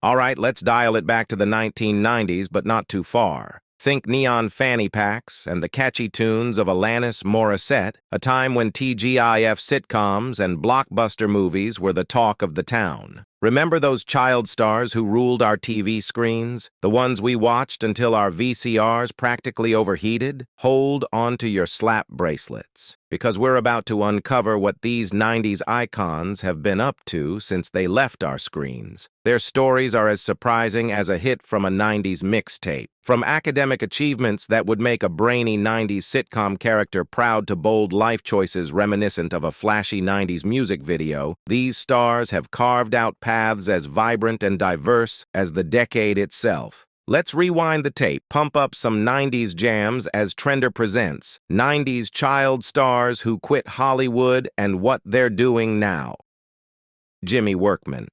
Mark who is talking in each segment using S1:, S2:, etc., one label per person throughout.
S1: All right, let's dial it back to the 1990s, but not too far. Think neon fanny packs and the catchy tunes of Alanis Morissette, a time when TGIF sitcoms and blockbuster movies were the talk of the town. Remember those child stars who ruled our TV screens? The ones we watched until our VCRs practically overheated? Hold on to your slap bracelets, because we're about to uncover what these 90s icons have been up to since they left our screens. Their stories are as surprising as a hit from a 90s mixtape. From academic achievements that would make a brainy 90s sitcom character proud to bold life choices reminiscent of a flashy 90s music video, these stars have carved out paths as vibrant and diverse as the decade itself. Let's rewind the tape, pump up some 90s jams as Trender presents 90s child stars who quit Hollywood and what they're doing now. Jimmy Workman.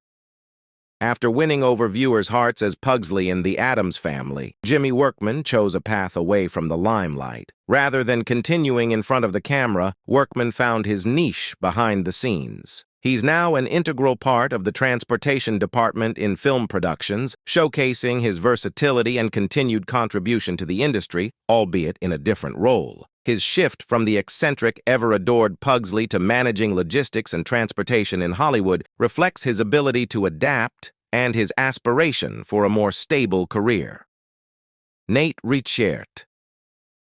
S1: After winning over viewers' hearts as Pugsley in The Addams Family, Jimmy Workman chose a path away from the limelight. Rather than continuing in front of the camera, Workman found his niche behind the scenes. He's now an integral part of the transportation department in film productions, showcasing his versatility and continued contribution to the industry, albeit in a different role. His shift from the eccentric, ever-adored Pugsley to managing logistics and transportation in Hollywood reflects his ability to adapt and his aspiration for a more stable career. Nate Richert.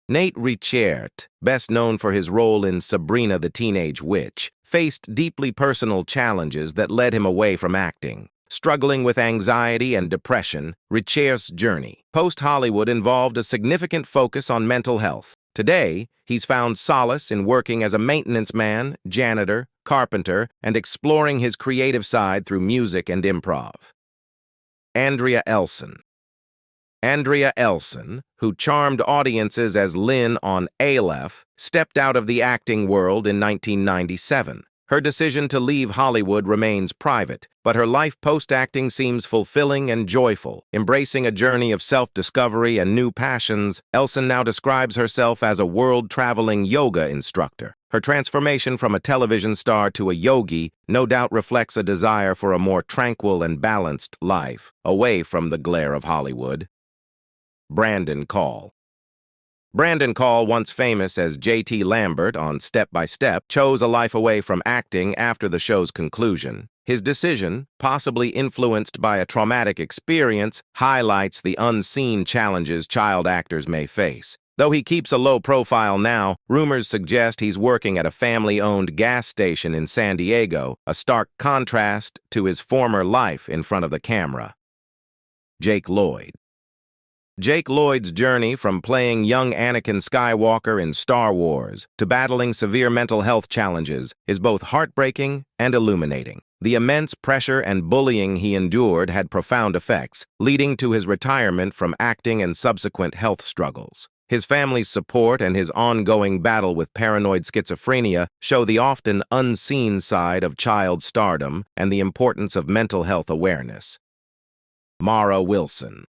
S1: Nate Richert, best known for his role in Sabrina the Teenage Witch, faced deeply personal challenges that led him away from acting. Struggling with anxiety and depression, Richert's journey post-Hollywood involved a significant focus on mental health. Today, he's found solace in working as a maintenance man, janitor, carpenter, and exploring his creative side through music and improv. Andrea Elson. Andrea Elson, who charmed audiences as Lynn on Aleph, stepped out of the acting world in 1997. Her decision to leave Hollywood remains private, but her life post-acting seems fulfilling and joyful. Embracing a journey of self-discovery and new passions, Elson now describes herself as a world-traveling yoga instructor. Her transformation from a television star to a yogi no doubt reflects a desire for a more tranquil and balanced life, away from the glare of Hollywood. Brandon Call. Brandon Call, once famous as J.T. Lambert on Step by Step, chose a life away from acting after the show's conclusion. His decision, possibly influenced by a traumatic experience, highlights the unseen challenges child actors may face. Though he keeps a low profile now, rumors suggest he's working at a family-owned gas station in San Diego, a stark contrast to his former life in front of the camera. Jake Lloyd. Jake Lloyd's journey from playing young Anakin Skywalker in Star Wars to battling severe mental health challenges is both heartbreaking and illuminating. The immense pressure and bullying he endured had profound effects, leading to his retirement from acting and subsequent health struggles. His family's support and his ongoing battle with paranoid schizophrenia show the often unseen side of child stardom and the importance of mental health awareness. Mara Wilson.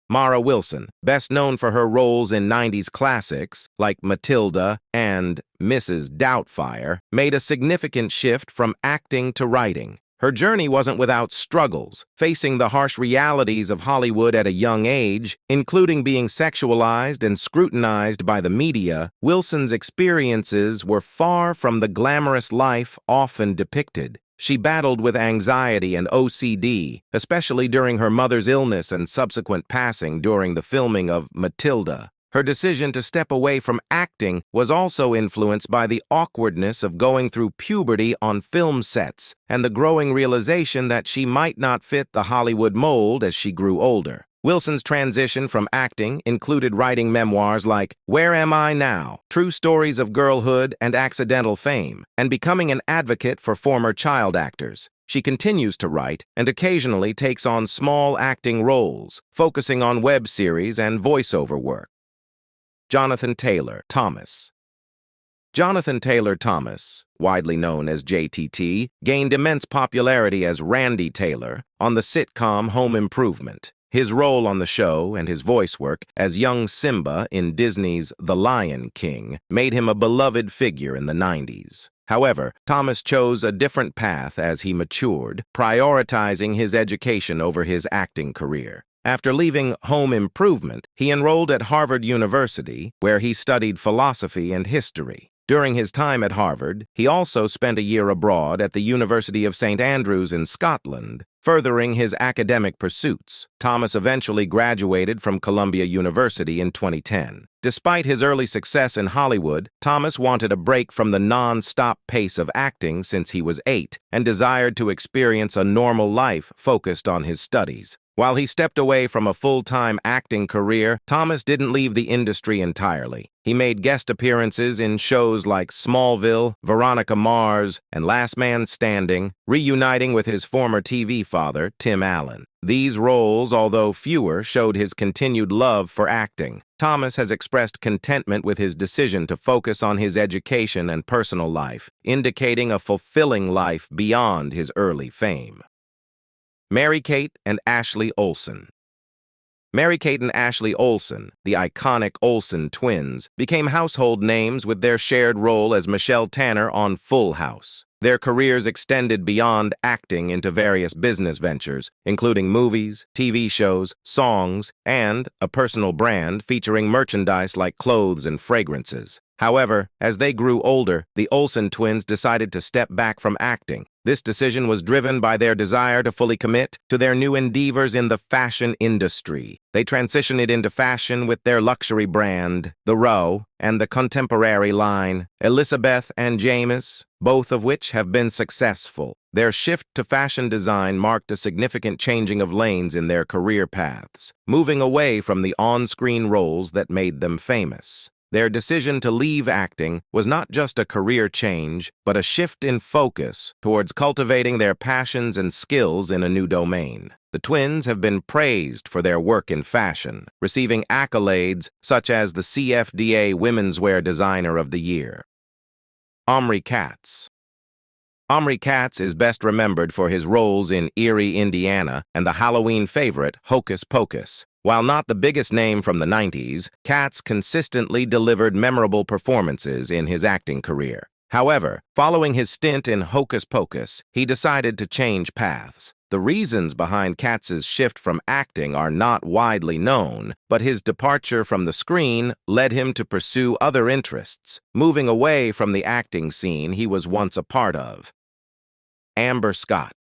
S1: Mara Wilson, best known for her roles in 90s classics like Matilda and Mrs. Doubtfire, made a significant shift from acting to writing. Her journey wasn't without struggles, facing the harsh realities of Hollywood at a young age, including being sexualized and scrutinized by the media. Wilson's experiences were far from the glamorous life often depicted. She battled with anxiety and OCD, especially during her mother's illness and subsequent passing during the filming of Matilda. Her decision to step away from acting was also influenced by the awkwardness of going through puberty on film sets and the growing realization that she might not fit the Hollywood mold as she grew older. Wilson's transition from acting included writing memoirs like Where Am I Now? True Stories of Girlhood and Accidental Fame, and becoming an advocate for former child actors. She continues to write and occasionally takes on small acting roles, focusing on web series and voiceover work. Jonathan Taylor Thomas. Jonathan Taylor Thomas, widely known as JTT, gained immense popularity as Randy Taylor on the sitcom Home Improvement. His role on the show and his voice work as young Simba in Disney's The Lion King made him a beloved figure in the 90s. However, Thomas chose a different path as he matured, prioritizing his education over his acting career. After leaving Home Improvement, he enrolled at Harvard University, where he studied philosophy and history. During his time at Harvard, he also spent a year abroad at the University of St. Andrews in Scotland, furthering his academic pursuits. Thomas eventually graduated from Columbia University in 2010. Despite his early success in Hollywood, Thomas wanted a break from the non-stop pace of acting since he was 8 and desired to experience a normal life focused on his studies. While he stepped away from a full-time acting career, Thomas didn't leave the industry entirely. He made guest appearances in shows like Smallville, Veronica Mars, and Last Man Standing, reuniting with his former TV father, Tim Allen. These roles, although fewer, showed his continued love for acting. Thomas has expressed contentment with his decision to focus on his education and personal life, indicating a fulfilling life beyond his early fame. Mary-Kate and Ashley Olsen. Mary-Kate and Ashley Olsen, the iconic Olsen twins, became household names with their shared role as Michelle Tanner on Full House. Their careers extended beyond acting into various business ventures, including movies, TV shows, songs, and a personal brand featuring merchandise like clothes and fragrances. However, as they grew older, the Olsen twins decided to step back from acting. This decision was driven by their desire to fully commit to their new endeavors in the fashion industry. They transitioned it into fashion with their luxury brand, The Row, and the contemporary line, Elizabeth and Jaimee, both of which have been successful. Their shift to fashion design marked a significant changing of lanes in their career paths, moving away from the on-screen roles that made them famous. Their decision to leave acting was not just a career change, but a shift in focus towards cultivating their passions and skills in a new domain. The twins have been praised for their work in fashion, receiving accolades such as the CFDA Women's Wear Designer of the Year. Omri Katz. Omri Katz is best remembered for his roles in Erie, Indiana, and the Halloween favorite, Hocus Pocus. While not the biggest name from the 90s, Katz consistently delivered memorable performances in his acting career. However, following his stint in Hocus Pocus, he decided to change paths. The reasons behind Katz's shift from acting are not widely known, but his departure from the screen led him to pursue other interests, moving away from the acting scene he was once a part of. Amber Scott.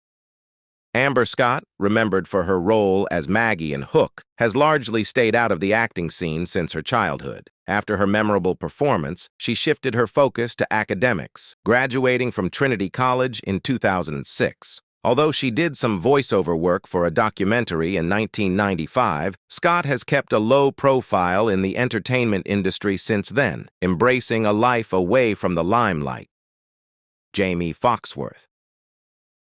S1: Amber Scott, remembered for her role as Maggie in Hook, has largely stayed out of the acting scene since her childhood. After her memorable performance, she shifted her focus to academics, graduating from Trinity College in 2006. Although she did some voiceover work for a documentary in 1995, Scott has kept a low profile in the entertainment industry since then, embracing a life away from the limelight. Jaimee Foxworth.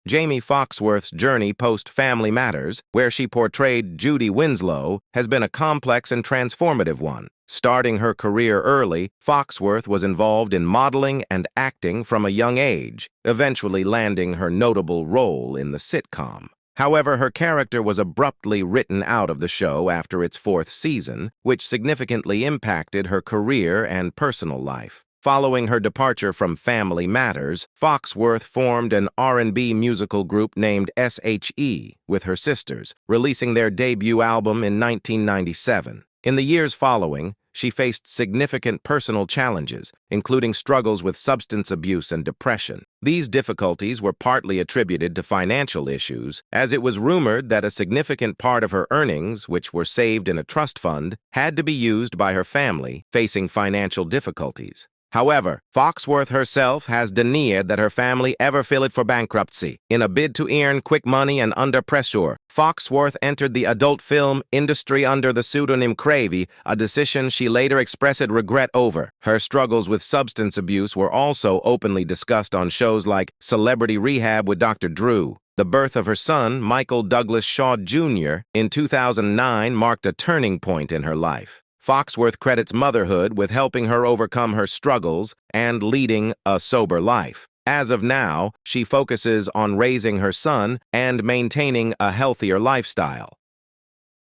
S1: Jaimee Foxworth's journey post-Family Matters, where she portrayed Judy Winslow, has been a complex and transformative one. Starting her career early, Foxworth was involved in modeling and acting from a young age, eventually landing her notable role in the sitcom. However, her character was abruptly written out of the show after its 4th season, which significantly impacted her career and personal life. Following her departure from Family Matters, Foxworth formed an R&B musical group named SHE with her sisters, releasing their debut album in 1997. In the years following, she faced significant personal challenges, including struggles with substance abuse and depression. These difficulties were partly attributed to financial issues, as it was rumored that a significant part of her earnings, which were saved in a trust fund, had to be used by her family, facing financial difficulties. However, Foxworth herself has denied that her family ever filed for bankruptcy. In a bid to earn quick money and under pressure, Foxworth entered the adult film industry under the pseudonym Cravey, a decision she later expressed regret over. Her struggles with substance abuse were also openly discussed on shows like Celebrity Rehab with Dr. Drew. The birth of her son, Michael Douglas Shaw Jr., in 2009 marked a turning point in her life. Foxworth credits motherhood with helping her overcome her struggles and leading a sober life. As of now, she focuses on raising her son and maintaining a healthier lifestyle.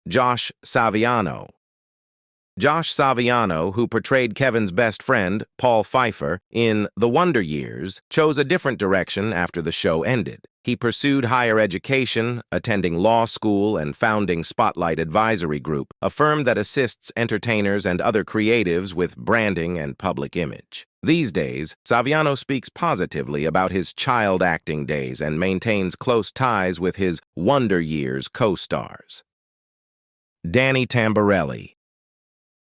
S1: Josh Saviano. Josh Saviano, who portrayed Kevin's best friend, Paul Pfeiffer, in The Wonder Years, chose a different direction after the show ended. He pursued higher education, attending law school and founding Spotlight Advisory Group, a firm that assists entertainers and other creatives with branding and public image. These days, Saviano speaks positively about his child acting days and maintains close ties with his Wonder Years co-stars. Danny Tamberelli.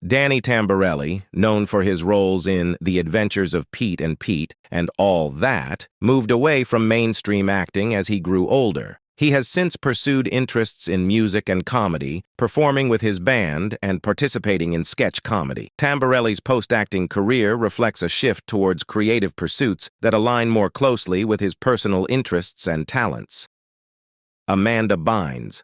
S1: Danny Tamberelli, known for his roles in The Adventures of Pete and Pete and All That, moved away from mainstream acting as he grew older. He has since pursued interests in music and comedy, performing with his band and participating in sketch comedy. Tamberelli's post-acting career reflects a shift towards creative pursuits that align more closely with his personal interests and talents. Amanda Bynes.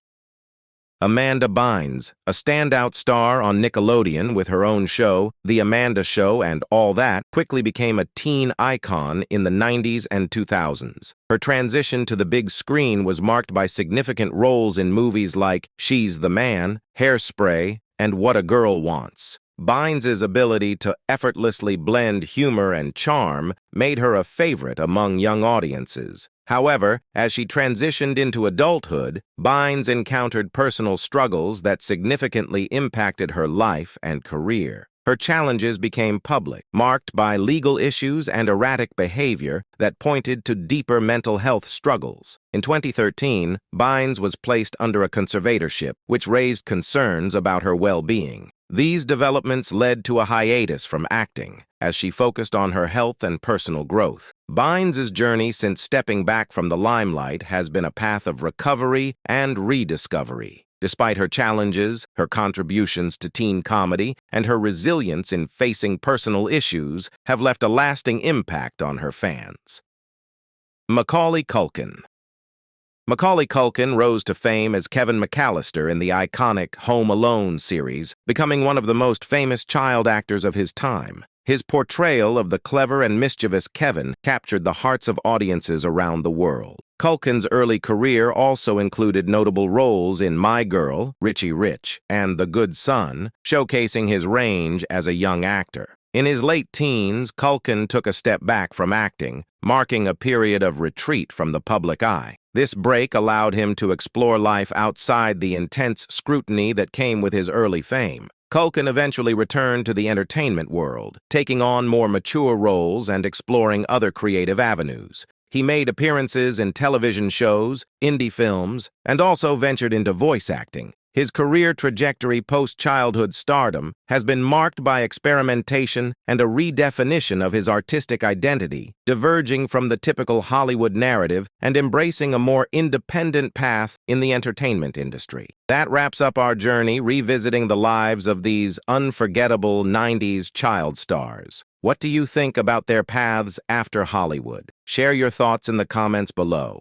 S1: Amanda Bynes, a standout star on Nickelodeon with her own show, The Amanda Show and All That, quickly became a teen icon in the 90s and 2000s. Her transition to the big screen was marked by significant roles in movies like She's the Man, Hairspray, and What a Girl Wants. Bynes' ability to effortlessly blend humor and charm made her a favorite among young audiences. However, as she transitioned into adulthood, Bynes encountered personal struggles that significantly impacted her life and career. Her challenges became public, marked by legal issues and erratic behavior that pointed to deeper mental health struggles. In 2013, Bynes was placed under a conservatorship, which raised concerns about her well-being. These developments led to a hiatus from acting, as she focused on her health and personal growth. Bynes' journey since stepping back from the limelight has been a path of recovery and rediscovery. Despite her challenges, her contributions to teen comedy, and her resilience in facing personal issues have left a lasting impact on her fans. Macaulay Culkin. Macaulay Culkin rose to fame as Kevin McAllister in the iconic Home Alone series, becoming one of the most famous child actors of his time. His portrayal of the clever and mischievous Kevin captured the hearts of audiences around the world. Culkin's early career also included notable roles in My Girl, Richie Rich, and The Good Son, showcasing his range as a young actor. In his late teens, Culkin took a step back from acting, marking a period of retreat from the public eye. This break allowed him to explore life outside the intense scrutiny that came with his early fame. Culkin eventually returned to the entertainment world, taking on more mature roles and exploring other creative avenues. He made appearances in television shows, indie films, and also ventured into voice acting. His career trajectory post-childhood stardom has been marked by experimentation and a redefinition of his artistic identity, diverging from the typical Hollywood narrative and embracing a more independent path in the entertainment industry. That wraps up our journey revisiting the lives of these unforgettable 90s child stars. What do you think about their paths after Hollywood? Share your thoughts in the comments below.